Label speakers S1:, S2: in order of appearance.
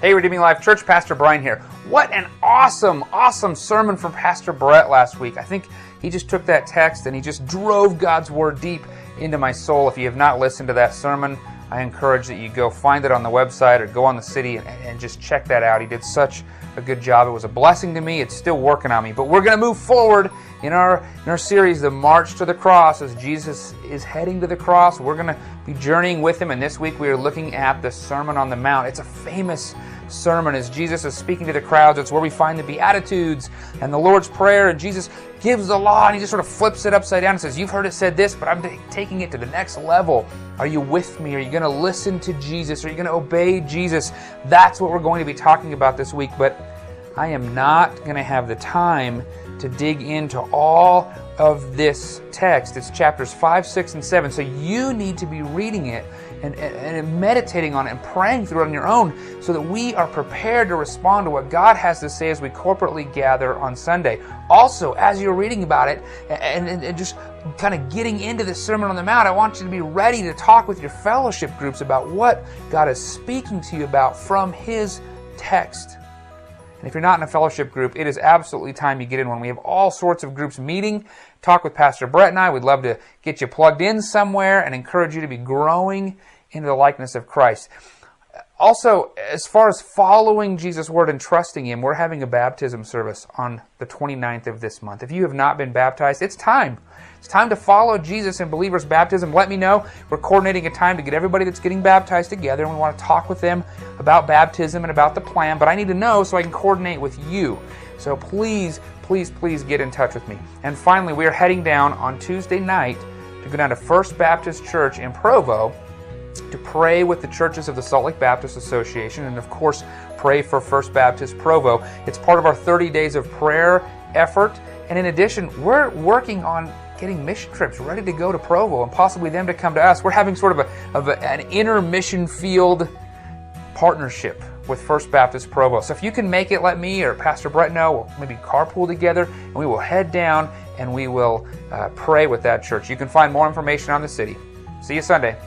S1: Hey, Redeeming Life Church, Pastor Brian here. What an awesome sermon from Pastor Brett last week. I think he just took that text and he just drove God's Word deep into my soul. If you have not listened to that sermon, I encourage that you go find it on the website or go on the city and just check that out. He did such a good job. It was a blessing to me. It's still working on me. But we're going to move forward in our series, The March to the Cross. As Jesus is heading to the cross, we're going to be journeying with him. And this week we are looking at the Sermon on the Mount. It's a famous sermon as Jesus is speaking to the crowds. It's where we find the Beatitudes and the Lord's Prayer. And Jesus gives the law and he just sort of flips it upside down and says, you've heard it said this, but I'm taking it to the next level. Are you with me? Are you going to listen to Jesus? Are you going to obey Jesus? That's what we're going to be talking about this week. But I am not going to have the time to dig into all of this text. It's chapters 5, 6, and 7. So you need to be reading it and meditating on it and praying through it on your own so that we are prepared to respond to what God has to say as we corporately gather on Sunday. Also, as you're reading about it and just kind of getting into the Sermon on the Mount, I want you to be ready to talk with your fellowship groups about what God is speaking to you about from His text. And if you're not in a fellowship group, it is absolutely time you get in one. We have all sorts of groups meeting. Talk with Pastor Brett and I. We'd love to get you plugged in somewhere and encourage you to be growing into the likeness of Christ. Also, as far as following Jesus' word and trusting Him, we're having a baptism service on the 29th of this month. If you have not been baptized, it's time. It's time to follow Jesus in believers' baptism. Let me know. We're coordinating a time to get everybody that's getting baptized together, and we want to talk with them about baptism and about the plan. But I need to know so I can coordinate with you. So please get in touch with me. And finally, we are heading down on Tuesday night to go down to First Baptist Church in Provo to pray with the churches of the Salt Lake Baptist Association, and of course, pray for First Baptist Provo. It's part of our 30 days of prayer effort, and in addition, we're working on getting mission trips ready to go to Provo and possibly them to come to us. We're having sort of an inner mission field partnership with First Baptist Provo. So if you can make it, let me or Pastor Brett know. We'll maybe carpool together, and we will head down and we will pray with that church. You can find more information on the city. See you Sunday.